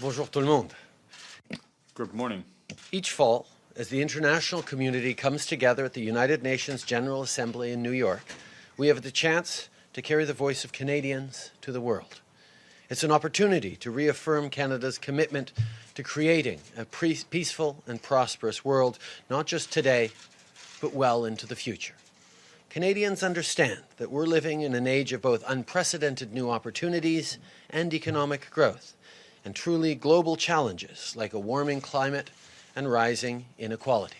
Bonjour tout le monde. Good morning. Each fall, as the international community comes together at the United Nations General Assembly in New York, we have the chance to carry the voice of Canadians to the world. It's an opportunity to reaffirm Canada's commitment to creating a peaceful and prosperous world, not just today, but well into the future. Canadians understand that we're living in an age of both unprecedented new opportunities and economic growth, and truly global challenges like a warming climate and rising inequality.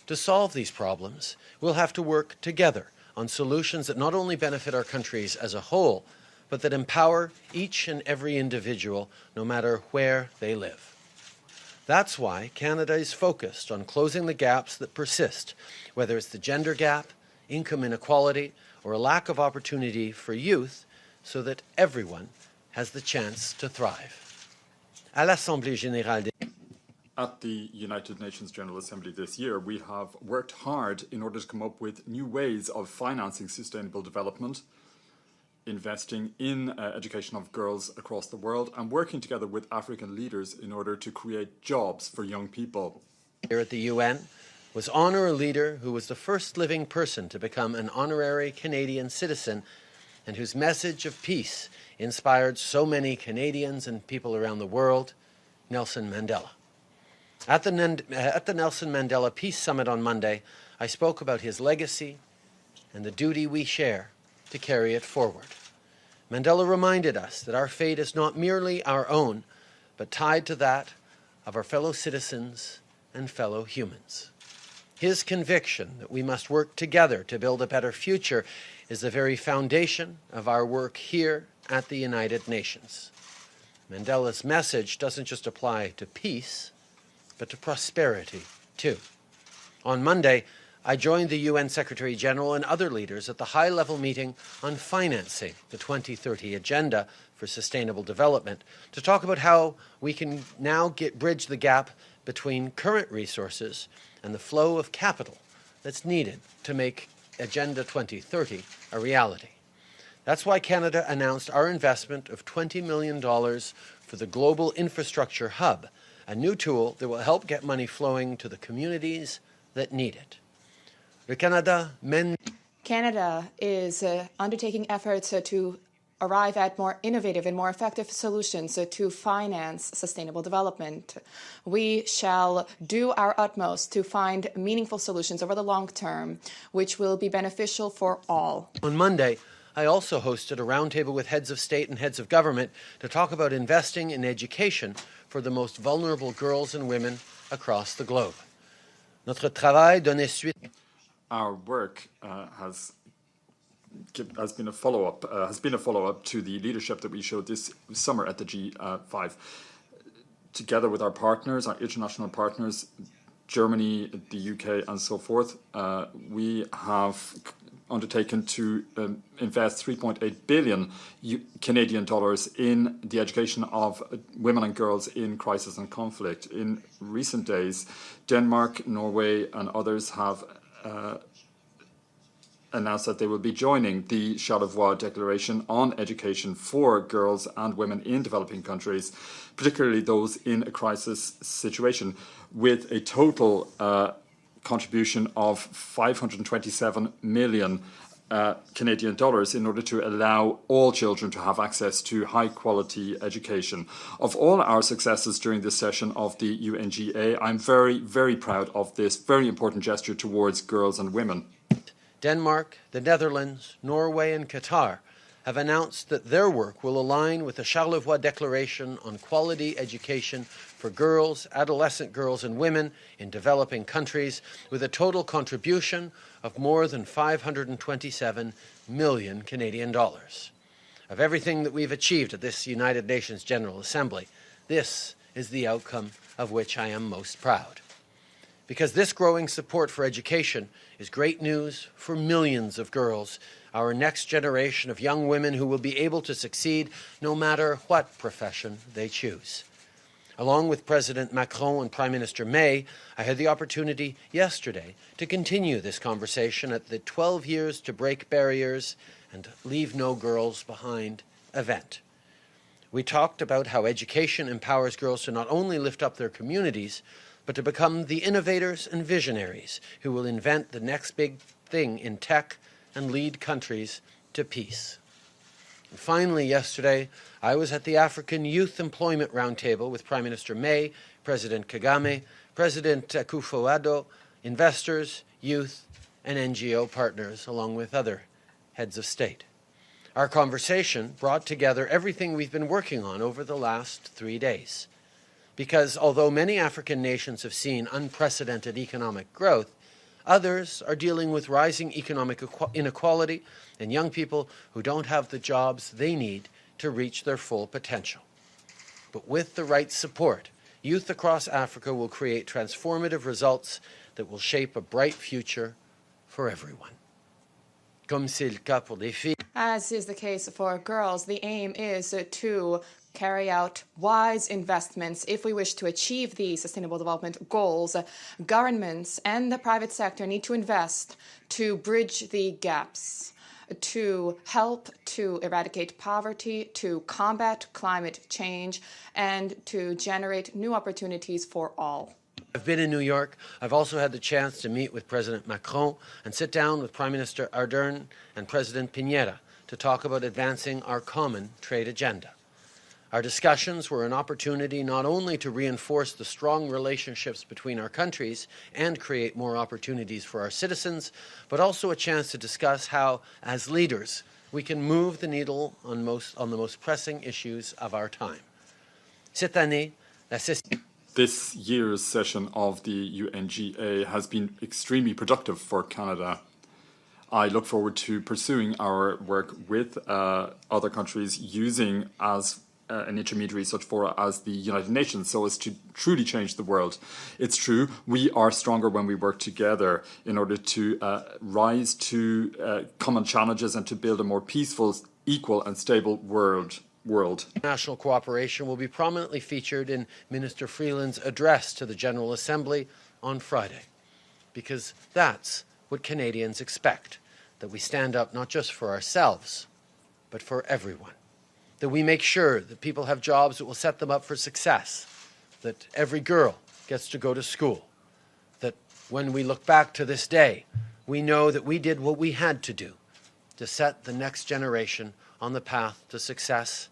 To solve these problems, we'll have to work together on solutions that not only benefit our countries as a whole, but that empower each and every individual, no matter where they live. That's why Canada is focused on closing the gaps that persist, whether it's the gender gap, income inequality, or a lack of opportunity for youth, so that everyone has the chance to thrive. À l'Assemblée générale des At the United Nations General Assembly this year, we have worked hard in order to come up with new ways of financing sustainable development, investing in education of girls across the world, and working together with African leaders in order to create jobs for young people. Here at the UN was honor a leader who was the first living person to become an honorary Canadian citizen and whose message of peace inspired so many Canadians and people around the world, Nelson Mandela. At the Nelson Mandela Peace Summit on Monday, I spoke about his legacy and the duty we share to carry it forward. Mandela reminded us that our fate is not merely our own, but tied to that of our fellow citizens and fellow humans. His conviction that we must work together to build a better future is the very foundation of our work here at the United Nations. Mandela's message doesn't just apply to peace, but to prosperity too. On Monday, I joined the UN Secretary General and other leaders at the high-level meeting on financing the 2030 Agenda for Sustainable Development to talk about how we can now bridge the gap between current resources and the flow of capital that's needed to make Agenda 2030 a reality. That's why Canada announced our investment of $20 million for the Global Infrastructure Hub, a new tool that will help get money flowing to the communities that need it. Canada is undertaking efforts to arrive at more innovative and more effective solutions to finance sustainable development. We shall do our utmost to find meaningful solutions over the long term, which will be beneficial for all. On Monday, I also hosted a roundtable with heads of state and heads of government to talk about investing in education for the most vulnerable girls and women across the globe. Notre travail donnait suite. Our work has been a follow-up to the leadership that we showed this summer at the G5. Together with our partners, our international partners, Germany, the UK, and so forth, we have undertaken to invest 3.8 billion Canadian dollars in the education of women and girls in crisis and conflict. In recent days, Denmark, Norway, and others have announced that they will be joining the Charlevoix Declaration on education for girls and women in developing countries, particularly those in a crisis situation, with a total contribution of 527 million Canadian dollars in order to allow all children to have access to high quality education. Of all our successes during this session of the UNGA, I'm very, very proud of this very important gesture towards girls and women. Denmark, the Netherlands, Norway, and Qatar have announced that their work will align with the Charlevoix Declaration on quality education for girls, adolescent girls, and women in developing countries, with a total contribution of more than 527 million Canadian dollars. Of everything that we've achieved at this United Nations General Assembly, this is the outcome of which I am most proud. Because this growing support for education is great news for millions of girls, our next generation of young women who will be able to succeed no matter what profession they choose. Along with President Macron and Prime Minister May, I had the opportunity yesterday to continue this conversation at the 12 Years to Break Barriers and Leave No Girls Behind event. We talked about how education empowers girls to not only lift up their communities, but to become the innovators and visionaries who will invent the next big thing in tech and lead countries to peace. And finally, yesterday, I was at the African Youth Employment Roundtable with Prime Minister May, President Kagame, President Akufo-Addo, investors, youth, and NGO partners, along with other heads of state. Our conversation brought together everything we've been working on over the last 3 days. Because although many African nations have seen unprecedented economic growth, others are dealing with rising economic inequality and young people who don't have the jobs they need to reach their full potential. But with the right support, youth across Africa will create transformative results that will shape a bright future for everyone. Comme c'est le cas pour les filles. As is the case for girls, the aim is to carry out wise investments if we wish to achieve the Sustainable Development Goals. Governments and the private sector need to invest to bridge the gaps, to help to eradicate poverty, to combat climate change, and to generate new opportunities for all. I've been in New York. I've also had the chance to meet with President Macron and sit down with Prime Minister Ardern and President Piñera to talk about advancing our common trade agenda. Our discussions were an opportunity not only to reinforce the strong relationships between our countries and create more opportunities for our citizens, but also a chance to discuss how, as leaders, we can move the needle on the most pressing issues of our time. Cette année, This year's session of the UNGA has been extremely productive for Canada. I look forward to pursuing our work with other countries using as an intermediary such fora as the United Nations so as to truly change the world. It's true, we are stronger when we work together in order to rise to common challenges and to build a more peaceful, equal and stable world. International cooperation will be prominently featured in Minister Freeland's address to the General Assembly on Friday, because that's what Canadians expect, that we stand up not just for ourselves, but for everyone, that we make sure that people have jobs that will set them up for success, that every girl gets to go to school, that when we look back to this day, we know that we did what we had to do to set the next generation on the path to success,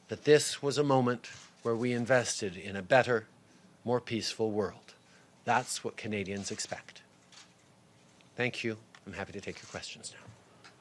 that this was a moment where we invested in a better, more peaceful world. That's what Canadians expect. Thank you. I'm happy to take your questions now.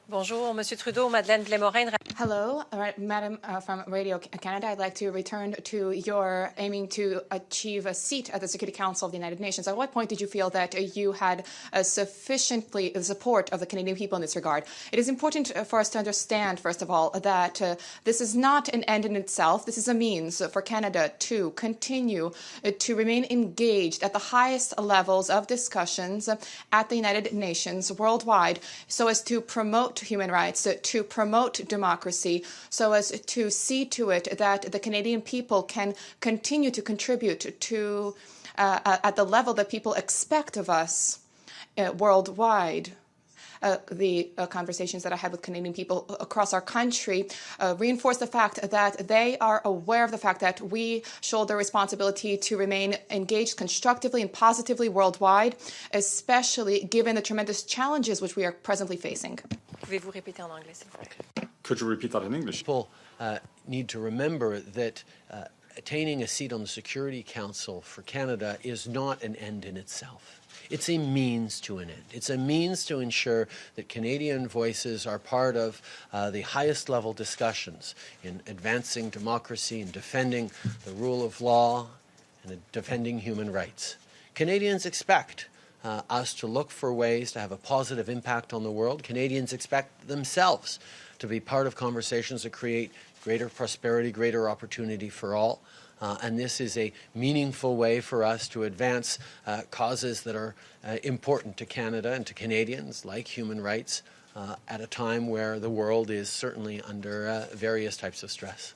Bonjour, Monsieur Trudeau, Madeleine Blais-Morin. Hello, Madam from Radio Canada. I'd like to return to your aiming to achieve a seat at the Security Council of the United Nations. At what point did you feel that you had sufficiently the support of the Canadian people in this regard? It is important for us to understand, first of all, that this is not an end in itself. This is a means for Canada to continue to remain engaged at the highest levels of discussions at the United Nations worldwide so as to promote human rights, to promote democracy, so as to see to it that the Canadian people can continue to contribute to at the level that people expect of us worldwide. The conversations that I had with Canadian people across our country reinforce the fact that they are aware of the fact that we shoulder responsibility to remain engaged constructively and positively worldwide, especially given the tremendous challenges which we are presently facing. Pouvez-vous répéter en anglais, s'il vous plaît? Could you repeat that in English? People need to remember that attaining a seat on the Security Council for Canada is not an end in itself. It's a means to an end. It's a means to ensure that Canadian voices are part of the highest level discussions in advancing democracy and defending the rule of law and defending human rights. Canadians expect us to look for ways to have a positive impact on the world. Canadians expect themselves to be part of conversations that create greater prosperity, greater opportunity for all. And this is a meaningful way for us to advance causes that are important to Canada and to Canadians, like human rights, at a time where the world is certainly under various types of stress.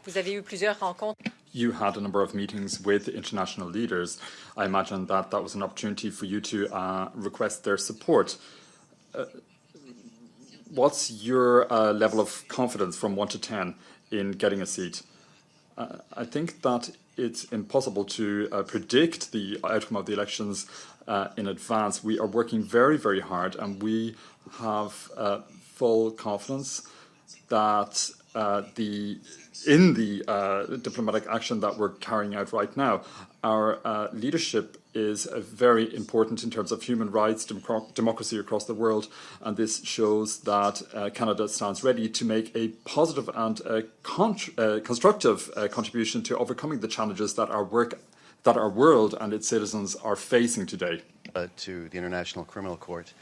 Vous avez eu plusieurs rencontres. You had a number of meetings with international leaders. I imagine that was an opportunity for you to request their support. What's your level of confidence from 1 to 10 in getting a seat. I think that it's impossible to predict the outcome of the elections in advance. We are working very, very hard, and we have full confidence that in the diplomatic action that we're carrying out right now, our leadership is very important in terms of human rights, democracy across the world, and this shows that Canada stands ready to make a positive and constructive contribution to overcoming the challenges that our world and its citizens are facing today. To the International Criminal Court.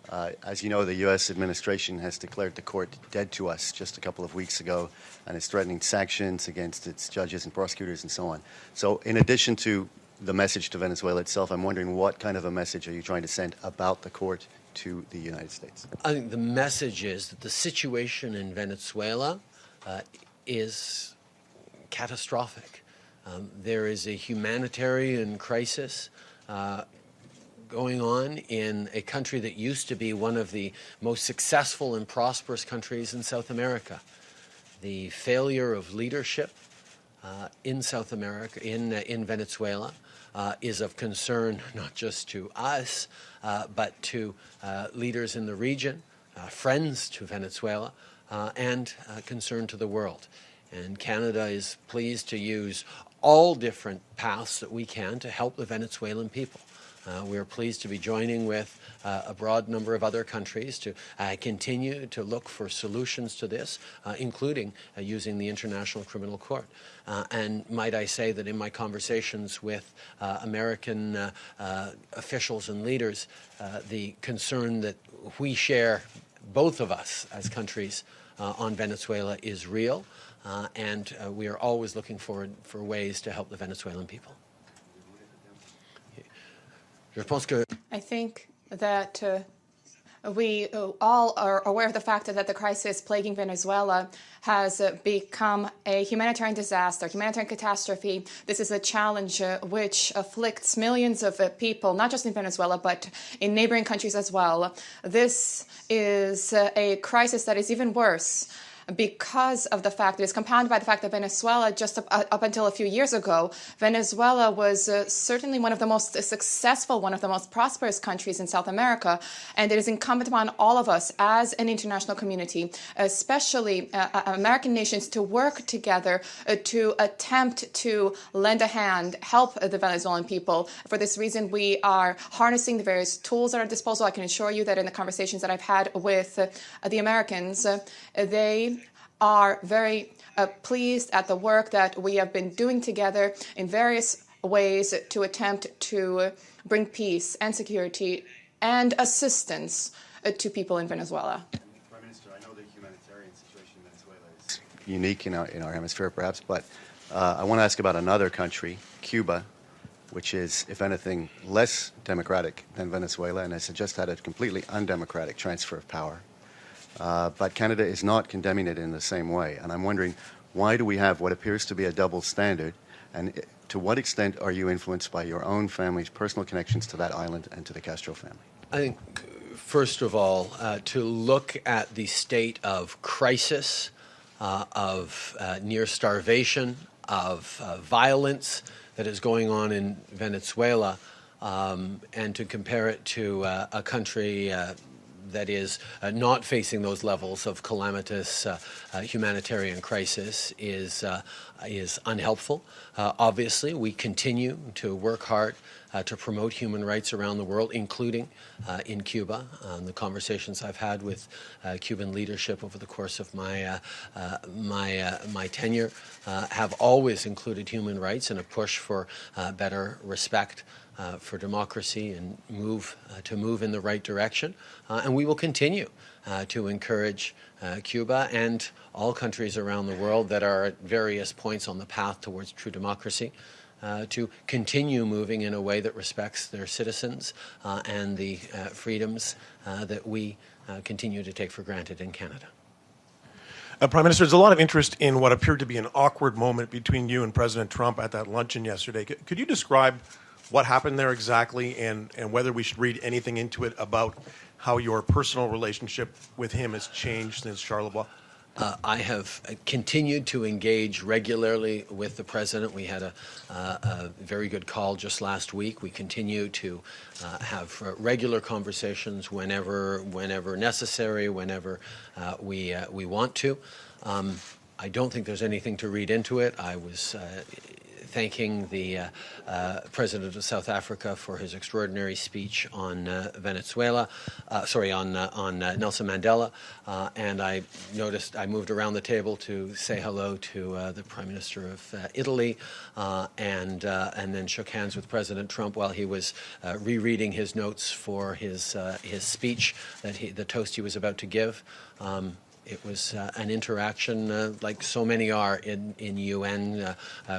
As you know, the U.S. administration has declared the court dead to us just a couple of weeks ago, and is threatening sanctions against its judges and prosecutors and so on. So in addition to the message to Venezuela itself, I'm wondering what kind of a message are you trying to send about the court to the United States? I think the message is that the situation in Venezuela is catastrophic. There is a humanitarian crisis going on in a country that used to be one of the most successful and prosperous countries in South America. The failure of leadership in South America, in Venezuela, is of concern not just to us, but to leaders in the region, friends to Venezuela, and concern to the world. And Canada is pleased to use all different paths that we can to help the Venezuelan people. We are pleased to be joining with a broad number of other countries to continue to look for solutions to this, including using the International Criminal Court. And might I say that in my conversations with American officials and leaders, the concern that we share, both of us as countries, on Venezuela is real, and we are always looking forward for ways to help the Venezuelan people. I think that we all are aware of the fact that the crisis plaguing Venezuela has become a humanitarian disaster, humanitarian catastrophe. This is a challenge which afflicts millions of people, not just in Venezuela, but in neighboring countries as well. This is a crisis that is even worse because of the fact, it is compounded by the fact that Venezuela, just up until a few years ago, Venezuela was certainly one of the most successful, one of the most prosperous countries in South America. And it is incumbent upon all of us as an international community, especially American nations, to work together to attempt to lend a hand, help the Venezuelan people. For this reason, we are harnessing the various tools at our disposal. I can assure you that in the conversations that I've had with the Americans, they are very pleased at the work that we have been doing together in various ways to attempt to bring peace and security and assistance to people in Venezuela. Prime Minister, I know the humanitarian situation in Venezuela is unique in our hemisphere, perhaps, but I want to ask about another country, Cuba, which is, if anything, less democratic than Venezuela, and has just had a completely undemocratic transfer of power. But Canada is not condemning it in the same way. And I'm wondering, why do we have what appears to be a double standard? And to what extent are you influenced by your own family's personal connections to that island and to the Castro family? I think, first of all, to look at the state of crisis, of near starvation, of violence that is going on in Venezuela, and to compare it to a country that is not facing those levels of calamitous humanitarian crisis is unhelpful. Obviously, we continue to work hard to promote human rights around the world, including in Cuba. The conversations I've had with Cuban leadership over the course of my tenure have always included human rights and a push for better respect for democracy and to move in the right direction. And we will continue to encourage Cuba and all countries around the world that are at various points on the path towards true democracy to continue moving in a way that respects their citizens and the freedoms that we continue to take for granted in Canada. Prime Minister, there's a lot of interest in what appeared to be an awkward moment between you and President Trump at that luncheon yesterday. Could you describe what happened there exactly and whether we should read anything into it about how your personal relationship with him has changed since Charlevoix? I have continued to engage regularly with the President. We had a very good call just last week. We continue to have regular conversations whenever necessary, whenever we want to. I don't think there's anything to read into it. I was thanking the President of South Africa for his extraordinary speech on Nelson Mandela, and I noticed I moved around the table to say hello to the Prime Minister of Italy, and then shook hands with President Trump while he was rereading his notes for his speech, the toast he was about to give. It was an interaction like so many are in UN,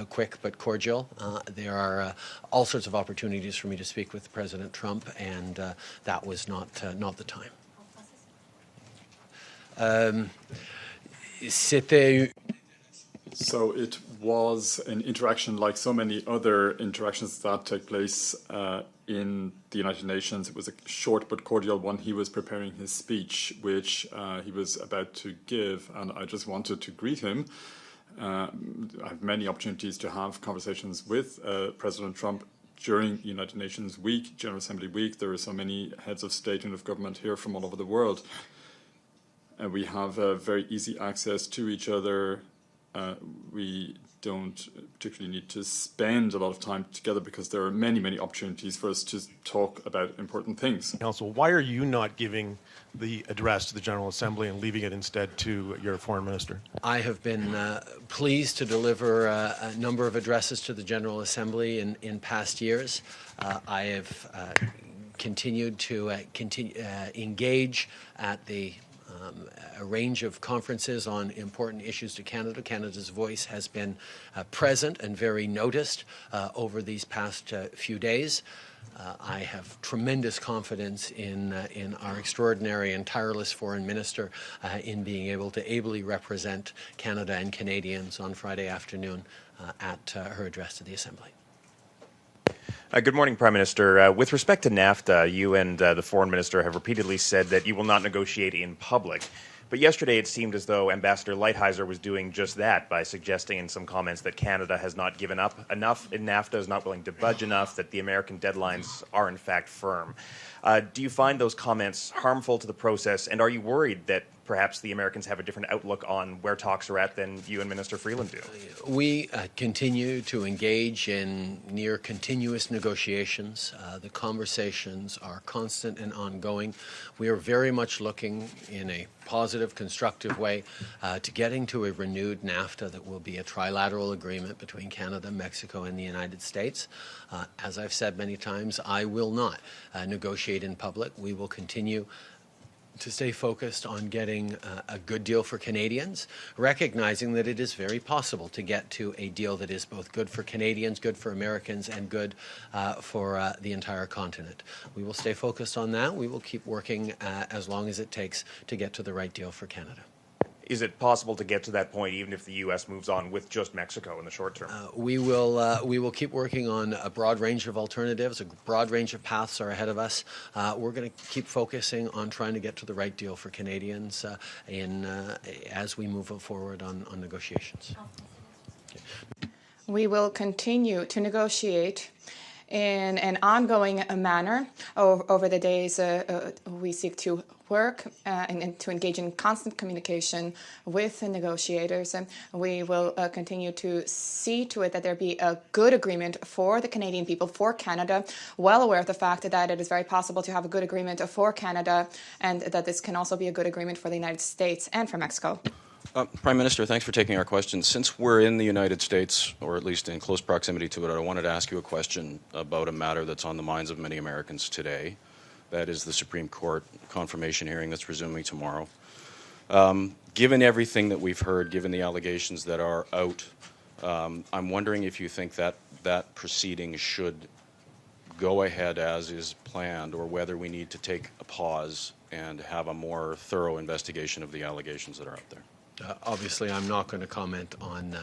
quick but cordial. There are all sorts of opportunities for me to speak with President Trump, and that was not the time. So it was an interaction like so many other interactions that take place in the United Nations. It was a short but cordial one. He was preparing his speech, which he was about to give, and I just wanted to greet him. I have many opportunities to have conversations with President Trump during United Nations Week, General Assembly Week. There are so many heads of state and of government here from all over the world. And we have very easy access to each other. We don't particularly need to spend a lot of time together because there are many, many opportunities for us to talk about important things. Council, why are you not giving the address to the General Assembly and leaving it instead to your foreign minister? I have been pleased to deliver a number of addresses to the General Assembly in past years. I have continued to engage at a range of conferences on important issues to Canada. Canada's voice has been present and very noticed over these past few days. I have tremendous confidence in our extraordinary and tireless foreign minister in being able to ably represent Canada and Canadians on Friday afternoon at her address to the Assembly. Good morning, Prime Minister. With respect to NAFTA, you and the Foreign Minister have repeatedly said that you will not negotiate in public. But yesterday it seemed as though Ambassador Lighthizer was doing just that by suggesting in some comments that Canada has not given up enough in NAFTA, is not willing to budge enough, that the American deadlines are in fact firm. Do you find those comments harmful to the process, and are you worried that perhaps the Americans have a different outlook on where talks are at than you and Minister Freeland do? We continue to engage in near continuous negotiations. The conversations are constant and ongoing. We are very much looking in a positive, constructive way to getting to a renewed NAFTA that will be a trilateral agreement between Canada, Mexico, and the United States. As I've said many times, I will not negotiate in public. We will continue to stay focused on getting a good deal for Canadians, recognizing that it is very possible to get to a deal that is both good for Canadians, good for Americans, and good for the entire continent. We will stay focused on that. We will keep working as long as it takes to get to the right deal for Canada. Is it possible to get to that point even if the U.S. moves on with just Mexico in the short term? We will keep working on a broad range of alternatives. A broad range of paths are ahead of us. We're going to keep focusing on trying to get to the right deal for Canadians as we move forward on negotiations. Okay. We will continue to negotiate in an ongoing manner over the days we seek to work and to engage in constant communication with the negotiators. And we will continue to see to it that there be a good agreement for the Canadian people, for Canada, well aware of the fact that it is very possible to have a good agreement for Canada and that this can also be a good agreement for the United States and for Mexico. Prime Minister, thanks for taking our question. Since we're in the United States, or at least in close proximity to it, I wanted to ask you a question about a matter that's on the minds of many Americans today. That is the Supreme Court confirmation hearing that's resuming tomorrow. Given everything that we've heard, given the allegations that are out, I'm wondering if you think that that proceeding should go ahead as is planned, or whether we need to take a pause and have a more thorough investigation of the allegations that are out there. Obviously, I'm not going to comment on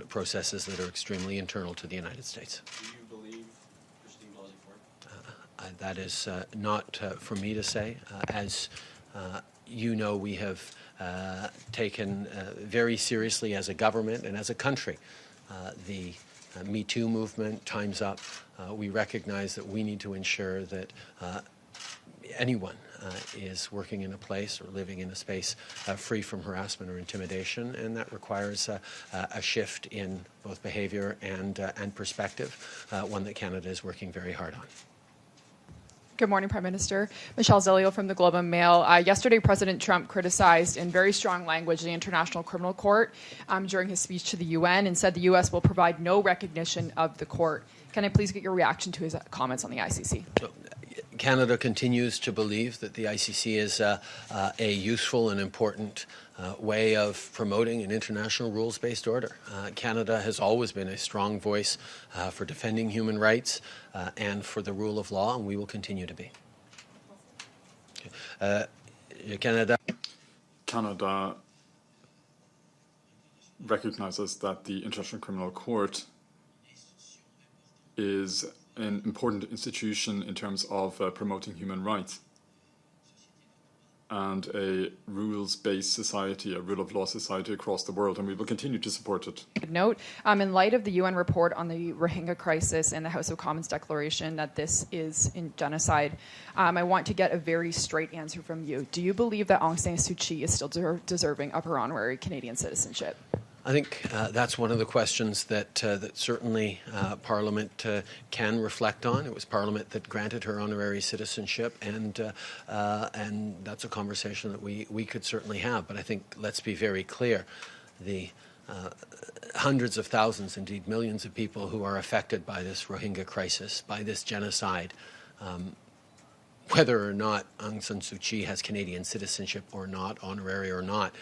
processes that are extremely internal to the United States. Do you believe Christine Blasey Ford? That is not for me to say. As we have taken very seriously as a government and as a country the Me Too movement, Time's Up. We recognize that we need to ensure that anyone is working in a place or living in a space free from harassment or intimidation, and that requires a shift in both behavior and perspective, one that Canada is working very hard on. Good morning, Prime Minister. Michelle Zilio from the Globe and Mail. Yesterday, President Trump criticized in very strong language the International Criminal Court during his speech to the UN and said the U.S. will provide no recognition of the court. Can I please get your reaction to his comments on the ICC? Canada continues to believe that the ICC is a useful and important way of promoting an international rules-based order. Canada has always been a strong voice for defending human rights and for the rule of law, and we will continue to be. Canada recognizes that the International Criminal Court is an important institution in terms of promoting human rights and a rules-based society, a rule of law society across the world, and we will continue to support it. Note, in light of the UN report on the Rohingya crisis and the House of Commons declaration that this is in genocide, I want to get a very straight answer from you. Do you believe that Aung San Suu Kyi is still deserving of her honorary Canadian citizenship? I think that's one of the questions that certainly Parliament can reflect on. It was Parliament that granted her honorary citizenship, and that's a conversation that we could certainly have. But I think let's be very clear: the hundreds of thousands, indeed millions of people who are affected by this Rohingya crisis, by this genocide, whether or not Aung San Suu Kyi has Canadian citizenship or not, honorary or not,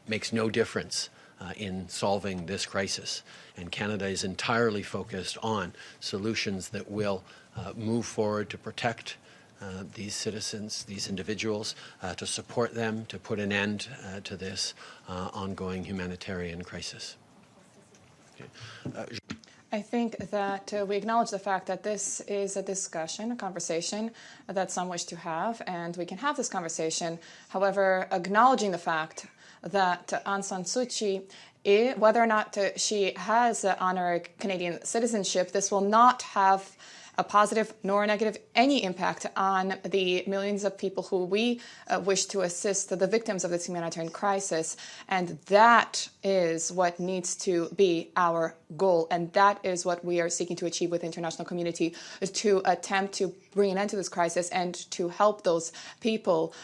makes no difference in solving this crisis. And Canada is entirely focused on solutions that will move forward to protect these citizens, these individuals, to support them, to put an end to this ongoing humanitarian crisis. I think that we acknowledge the fact that this is a discussion, a conversation that some wish to have, and we can have this conversation. However, acknowledging the fact that Aung San Suu Kyi, whether or not she has honorary Canadian citizenship, this will not have a positive nor a negative any impact on the millions of people who we wish to assist, the victims of this humanitarian crisis. And that is what needs to be our goal. And that is what we are seeking to achieve with the international community, is to attempt to bring an end to this crisis and to help those people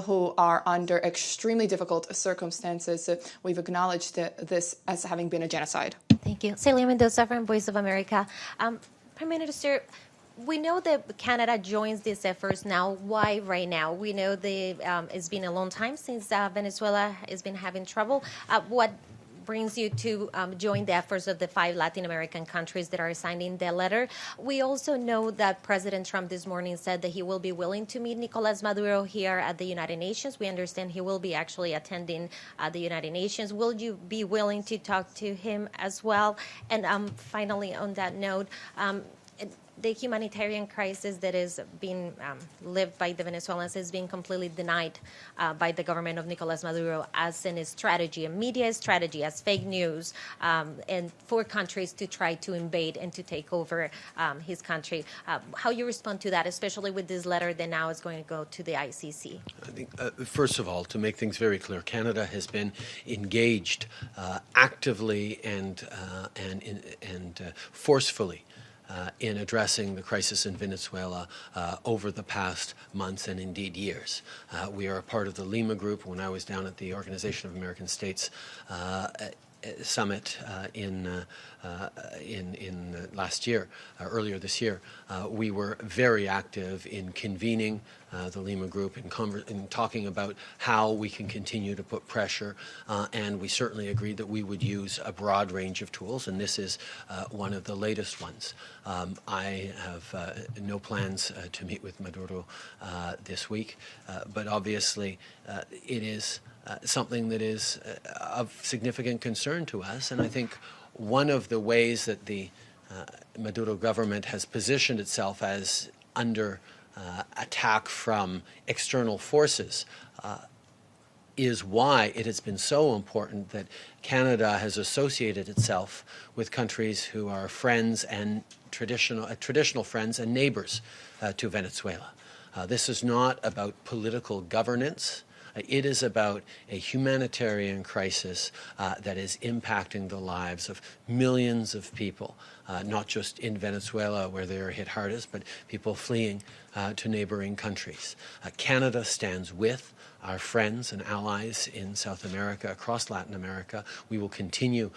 who are under extremely difficult circumstances. We've acknowledged this as having been a genocide. Thank you. Celia Mendoza from Voice of America. Prime Minister, we know that Canada joins these efforts now. Why right now? We know it's been a long time since Venezuela has been having trouble. What brings you to join the efforts of the 5 Latin American countries that are signing the letter? We also know that President Trump this morning said that he will be willing to meet Nicolás Maduro here at the United Nations. We understand he will be actually attending the United Nations. Will you be willing to talk to him as well? And finally, on that note, the humanitarian crisis that is being lived by the Venezuelans has been completely denied by the government of Nicolás Maduro as in a strategy, a media strategy, as fake news, and for countries to try to invade and to take over his country. How you respond to that, especially with this letter that now is going to go to the ICC? I think, first of all, to make things very clear, Canada has been engaged actively and forcefully in addressing the crisis in Venezuela over the past months and indeed years. We are a part of the Lima Group. When I was down at the Organization of American States summit in last year, earlier this year, we were very active in convening the Lima Group in talking about how we can continue to put pressure, and we certainly agreed that we would use a broad range of tools, and this is one of the latest ones. I have no plans to meet with Maduro this week, but obviously it is something that is of significant concern to us, and I think one of the ways that the Maduro government has positioned itself as under attack from external forces is why it has been so important that Canada has associated itself with countries who are friends and traditional friends and neighbors to Venezuela. This is not about political governance. It is about a humanitarian crisis that is impacting the lives of millions of people, not just in Venezuela where they are hit hardest, but people fleeing to neighboring countries. Canada stands with our friends and allies in South America, across Latin America. We will continue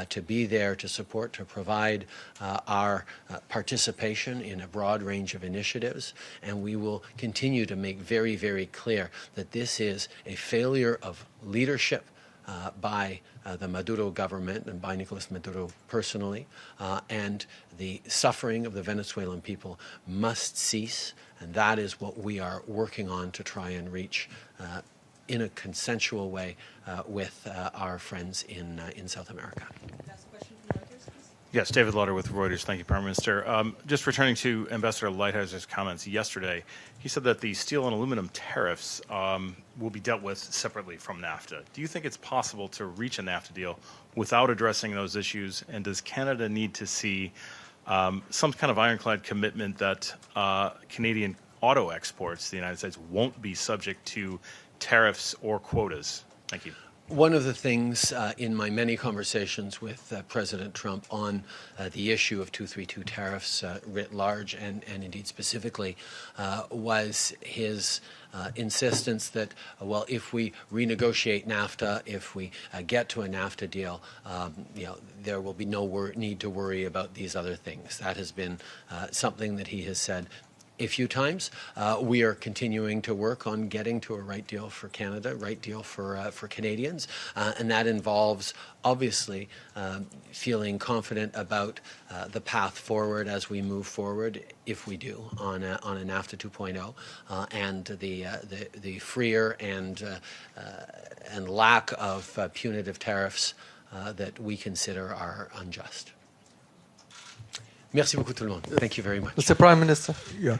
to be there to support, to provide our participation in a broad range of initiatives, and we will continue to make very, very clear that this is a failure of leadership by the Maduro government and by Nicolas Maduro personally, and the suffering of the Venezuelan people must cease, and that is what we are working on to try and reach in a consensual way with our friends in South America. Yes, David Lauder with Reuters. Thank you, Prime Minister. Just returning to Ambassador Lighthizer's comments yesterday, he said that the steel and aluminum tariffs will be dealt with separately from NAFTA. Do you think it's possible to reach a NAFTA deal without addressing those issues? And does Canada need to see some kind of ironclad commitment that Canadian auto exports to the United States won't be subject to tariffs or quotas? Thank you. One of the things in my many conversations with President Trump on the issue of 232 tariffs writ large and indeed specifically was his insistence that, well, if we renegotiate NAFTA, if we get to a NAFTA deal, there will be no need to worry about these other things. That has been something that he has said a few times. We are continuing to work on getting to a right deal for Canada, right deal for Canadians, and that involves obviously feeling confident about the path forward as we move forward, if we do, on a NAFTA 2.0, and the freer and lack of punitive tariffs that we consider are unjust. Merci beaucoup tout le monde. Thank you very much. Mr. Prime Minister. Yeah.